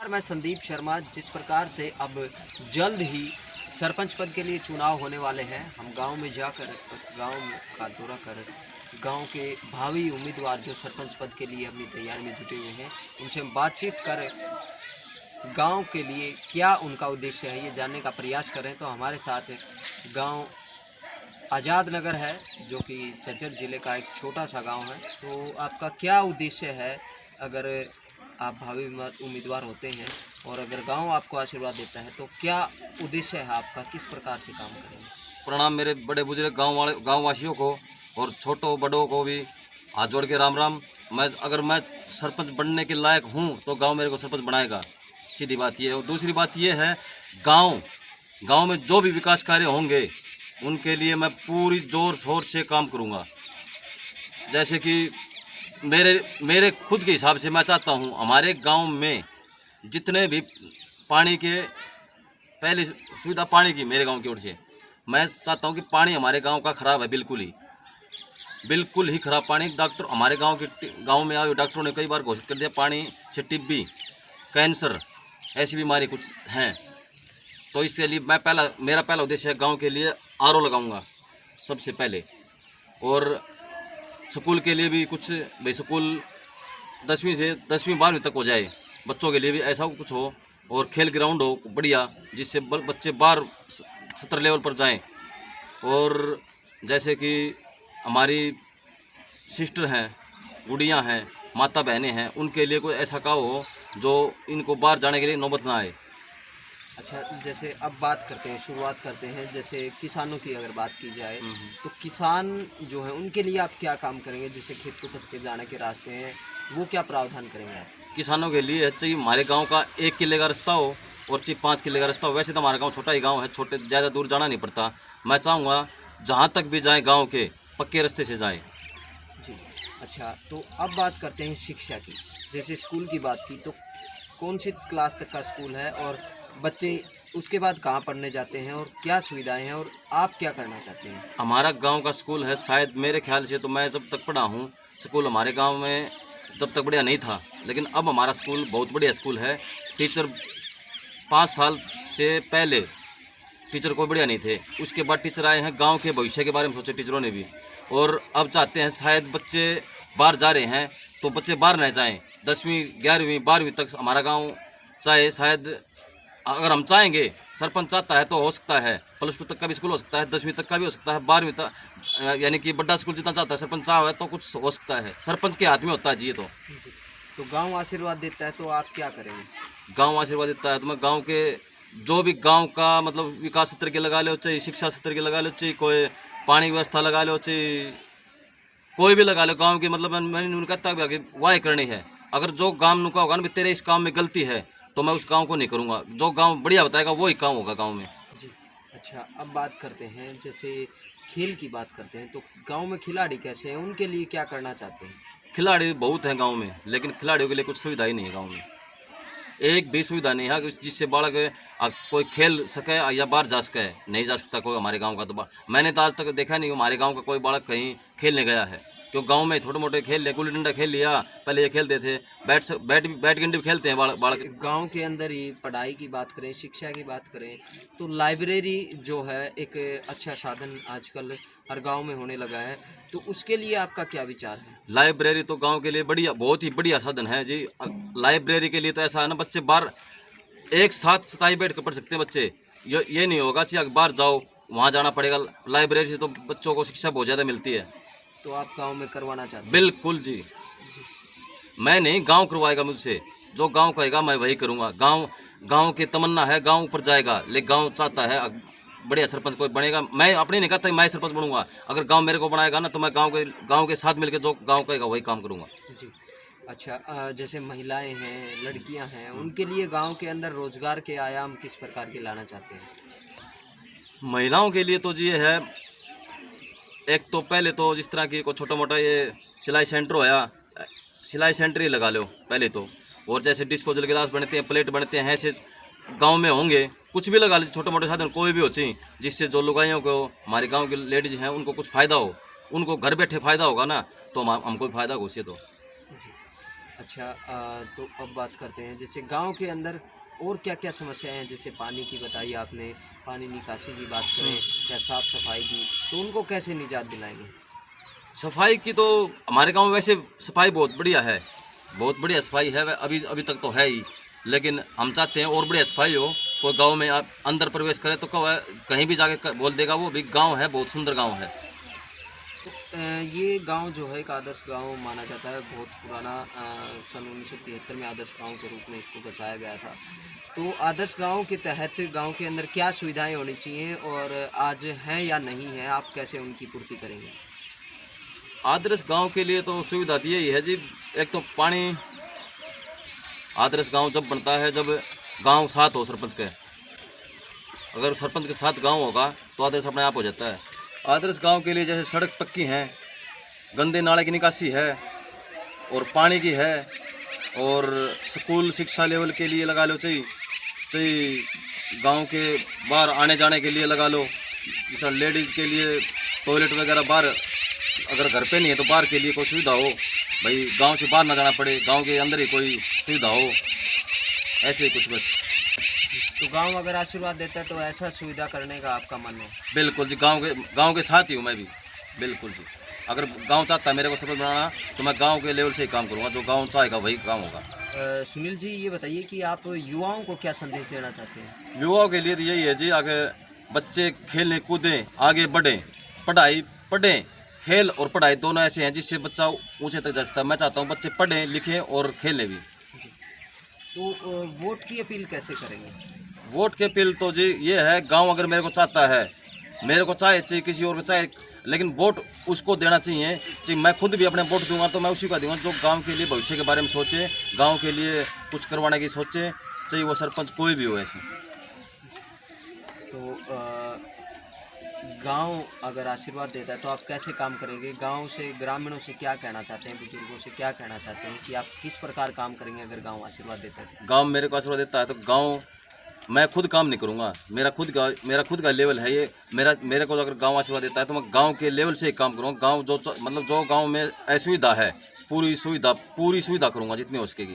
मैं संदीप शर्मा। जिस प्रकार से अब जल्द ही सरपंच पद के लिए चुनाव होने वाले हैं, हम गांव में जाकर उस गांव में का दौरा कर गांव के भावी उम्मीदवार जो सरपंच पद के लिए अपनी तैयारी में जुटे हुए हैं, उनसे हम बातचीत कर गांव के लिए क्या उनका उद्देश्य है ये जानने का प्रयास कर रहे हैं। तो हमारे साथ गांव आज़ाद नगर है, जो कि झज्जर ज़िले का एक छोटा सा गांव है। तो आपका क्या उद्देश्य है अगर आप भावी उम्मीदवार होते हैं और अगर गांव आपको आशीर्वाद देता है, तो क्या उद्देश्य है आपका, किस प्रकार से काम करेंगे? प्रणाम मेरे बड़े बुजुर्ग गाँव वासियों को और छोटों बड़ों को भी हाथ जोड़ के राम राम। अगर मैं सरपंच बनने के लायक हूँ तो गांव मेरे को सरपंच बनाएगा, सीधी बात ये है। और दूसरी बात ये है, गांव में जो भी विकास कार्य होंगे उनके लिए मैं पूरी जोर शोर से काम करूँगा। जैसे कि मेरे खुद के हिसाब से मैं चाहता हूँ हमारे गांव में जितने भी पानी के पहले सुविधा पानी की मेरे गांव की ओर से मैं चाहता हूँ कि पानी हमारे गांव का ख़राब है, बिल्कुल ही ख़राब पानी। डॉक्टर हमारे गांव में आए डॉक्टरों ने कई बार घोषित कर दिया पानी से टीबी, कैंसर ऐसी बीमारी कुछ हैं। तो इसके लिए मेरा पहला उद्देश्य है गांव के लिए आरओ लगाऊंगा सबसे पहले। और स्कूल के लिए भी कुछ भाई स्कूल 10वीं से 12वीं तक हो जाए, बच्चों के लिए भी ऐसा कुछ हो। और खेल ग्राउंड हो बढ़िया, जिससे बच्चे बाहर सत्र लेवल पर जाएं। और जैसे कि हमारी सिस्टर हैं, गुड़ियाँ हैं, माता बहनें हैं, उनके लिए कोई ऐसा काम हो जो इनको बाहर जाने के लिए नौबत ना आए। अच्छा, जैसे अब बात करते हैं, शुरुआत करते हैं, जैसे किसानों की अगर बात की जाए तो किसान जो है उनके लिए आप क्या काम करेंगे? जैसे खेत को तक के जाने के रास्ते हैं, वो क्या प्रावधान करेंगे आप? किसानों के लिए चाहिए हमारे गांव का 1 किले का रास्ता हो और चाहिए 5 किले का रास्ता हो। वैसे तो हमारा गांव छोटा ही गांव है, ज़्यादा दूर जाना नहीं पड़ता। मैं चाहूँगा जहाँ तक भी जाएँ गाँव के पक्के रास्ते से जाएँ जी। अच्छा, तो अब बात करते हैं शिक्षा की। जैसे स्कूल की बात की तो कौन सी क्लास तक का स्कूल है और बच्चे उसके बाद कहाँ पढ़ने जाते हैं और क्या सुविधाएं हैं और आप क्या करना चाहते हैं? हमारा गांव का स्कूल है, शायद मेरे ख्याल से तो मैं जब तक पढ़ा हूँ स्कूल हमारे गांव में तब तक बढ़िया नहीं था, लेकिन अब हमारा स्कूल बहुत बढ़िया स्कूल है। टीचर 5 साल से पहले टीचर कोई बढ़िया नहीं थे, उसके बाद टीचर आए हैं, गांव के भविष्य के बारे में सोचे टीचरों ने भी। और अब चाहते हैं शायद बच्चे बाहर जा रहे हैं तो बच्चे बाहर न जाएँ, 10वीं 11वीं 12वीं तक हमारा गाँव चाहे, शायद अगर हम चाहेंगे, सरपंच चाहता है तो हो सकता है +2 तक का भी स्कूल हो सकता है, 10वीं तक का भी हो सकता है, 12वीं तक, यानी कि बड़ा स्कूल जितना चाहता है सरपंच चाहे तो कुछ हो सकता है। सरपंच के हाथ में होता है जी ये तो गांव आशीर्वाद देता है तो आप क्या करेंगे? गांव आशीर्वाद देता है तो मैं गांव के जो भी गांव का मतलब विकास क्षेत्र के लगा लो, चाहे शिक्षा क्षेत्र के लगा लो, चाहे कोई पानी की व्यवस्था लगा लो, चाहे कोई भी लगा लो गाँव की, मतलब मैंने उन्हें कहता है वाह करनी है। अगर जो गाँव का होगा ना तेरे इस काम में गलती है तो मैं उस गांव को नहीं करूंगा, जो गांव बढ़िया बताएगा वही काम होगा गांव में जी। अच्छा, अब बात करते हैं, जैसे खेल की बात करते हैं तो गांव में खिलाड़ी कैसे हैं, उनके लिए क्या करना चाहते हैं? खिलाड़ी बहुत हैं गांव में, लेकिन खिलाड़ियों के लिए कुछ सुविधा ही नहीं है गांव में, एक भी सुविधा नहीं है जिससे बालक कोई खेल सके या बाहर जा सके। नहीं जा सकता कोई हमारे गांव का। तो मैंने तो आज तक देखा नहीं हमारे गांव का कोई बालक कहीं खेलने गया है, क्यों गांव में छोटे मोटे खेल ले, गुल्ली डंडा खेल लिया, पहले ये खेलते थे, बैट गेंद भी खेलते हैं बालक। गांव के अंदर ही पढ़ाई की बात करें, शिक्षा की बात करें तो लाइब्रेरी जो है एक अच्छा साधन आजकल हर गांव में होने लगा है, तो उसके लिए आपका क्या विचार है? लाइब्रेरी तो गांव के लिए बढ़िया, बहुत ही बढ़िया साधन है जी। लाइब्रेरी के लिए तो ऐसा है ना, बच्चे बाहर एक साथ सताई बैठ कर पढ़ सकते हैं बच्चे। ये नहीं होगा कि बाहर जाओ वहाँ जाना पड़ेगा। लाइब्रेरी से तो बच्चों को शिक्षा बहुत ज़्यादा मिलती है। तो आप गांव में करवाना चाहते हैं? बिल्कुल जी, मैं नहीं, गांव करवाएगा मुझसे, जो गांव कहेगा मैं वही करूंगा। गांव की तमन्ना है, गांव ऊपर जाएगा, लेकिन गांव चाहता है बढ़िया सरपंच कोई बनेगा। मैं अपने नहीं कहता मैं सरपंच बनूंगा, अगर गांव मेरे को बनाएगा ना तो मैं गांव के साथ मिलकर जो गांव कहेगा वही काम करूंगा जी। अच्छा, जैसे महिलाएं हैं, लड़कियां हैं, उनके लिए गांव के अंदर रोजगार के आयाम किस प्रकार के लाना चाहते हैं? महिलाओं के लिए तो जी ये है, एक तो पहले तो जिस तरह की कोई छोटा मोटा ये सिलाई सेंटर होया, सिलाई सेंटर ही लगा लो पहले तो। और जैसे डिस्पोजल गिलास बनते हैं, प्लेट बनते हैं, ऐसे गांव में होंगे, कुछ भी लगा लो, छोटे मोटे साधन कोई भी हो चाहिए, जिससे जो लुगाइयों को, हमारे गांव के लेडीज हैं, उनको कुछ फ़ायदा हो, उनको घर बैठे फ़ायदा होगा ना, तो हमको फ़ायदा हो उससे तो। अच्छा, तो अब बात करते हैं जैसे गांव के अंदर और क्या क्या समस्याएं हैं। जैसे पानी की बताई आपने, पानी निकासी की बात करें या साफ सफाई की, तो उनको कैसे निजात दिलाएंगे? सफाई की तो हमारे गांव में वैसे सफाई बहुत बढ़िया है, बहुत बढ़िया सफाई है। अभी अभी तक तो है ही, लेकिन हम चाहते हैं और बढ़िया सफाई हो। कोई गांव में आप अंदर प्रवेश करे तो कहीं भी जाके बोल देगा वो भी गांव है, बहुत सुंदर गांव है। तो ये गांव जो है एक आदर्श गांव माना जाता है, बहुत पुराना, सन 1973 में आदर्श गांव के रूप में इसको बसाया गया था। तो आदर्श गांव के तहत गांव के अंदर क्या सुविधाएं होनी चाहिए और आज हैं या नहीं है, आप कैसे उनकी पूर्ति करेंगे? आदर्श गांव के लिए तो सुविधा तो यही है जी, एक तो पानी। आदर्श गांव जब बनता है जब गांव साथ हो सरपंच के, अगर सरपंच के साथ गांव होगा तो आदर्श अपने आप हो जाता है। आदर्श गांव के लिए जैसे सड़क पक्की है, गंदे नाले की निकासी है और पानी की है, और स्कूल शिक्षा लेवल के लिए लगा लो, चाहिए गांव के बाहर आने जाने के लिए लगा लो, जिस तरह लेडीज़ के लिए टॉयलेट वगैरह बाहर, अगर घर पे नहीं है तो बाहर के लिए कोई सुविधा हो, भाई गांव से बाहर ना जाना पड़े, गांव के अंदर ही कोई सुविधा हो, ऐसे ही कुछ बस। तो गांव अगर आशीर्वाद देता है तो ऐसा सुविधा करने का आपका मन है? बिल्कुल जी, गांव के साथ ही हूँ मैं भी, बिल्कुल जी। अगर गांव चाहता है मेरे को सरपंच बनाना तो मैं गांव के लेवल से ही काम करूँगा, जो गांव चाहेगा वही काम होगा। सुनील जी, ये बताइए कि आप युवाओं को क्या संदेश देना चाहते हैं? युवाओं के लिए तो यही है जी, आगे बच्चे खेलने कूदें, आगे बढ़ें, पढ़ाई पढ़ें। खेल और पढ़ाई दोनों ऐसे हैं जिससे बच्चा ऊंचे तक जा सकता है। मैं चाहता हूँ बच्चे पढ़ें लिखें और खेलें भी। जी। तो वोट की अपील कैसे करेंगे? वोट के अपील तो जी ये है, गांव अगर मेरे को चाहता है, मेरे को चाहे किसी और को चाहे, लेकिन वोट उसको देना चाहिए। मैं खुद भी अपने वोट दूंगा तो मैं उसी का दूंगा जो गांव के लिए भविष्य के बारे में सोचे, गांव के लिए कुछ करवाने की सोचे, चाहे वो सरपंच कोई भी हो ऐसे। तो गांव अगर आशीर्वाद देता है तो आप कैसे काम करेंगे? गांव से, ग्रामीणों से क्या कहना चाहते हैं, बुजुर्गों से क्या कहना चाहते हैं कि आप किस प्रकार काम करेंगे अगर गांव आशीर्वाद देता है? गांव मेरे को आशीर्वाद देता है तो गांव, मैं खुद काम नहीं करूंगा, मेरा खुद का लेवल है ये। मेरे को अगर गांव आशीर्वाद देता है तो मैं गांव के लेवल से ही काम करूंगा। गांव जो गांव में असुविधा है, पूरी सुविधा करूंगा जितनी हो सकेगी।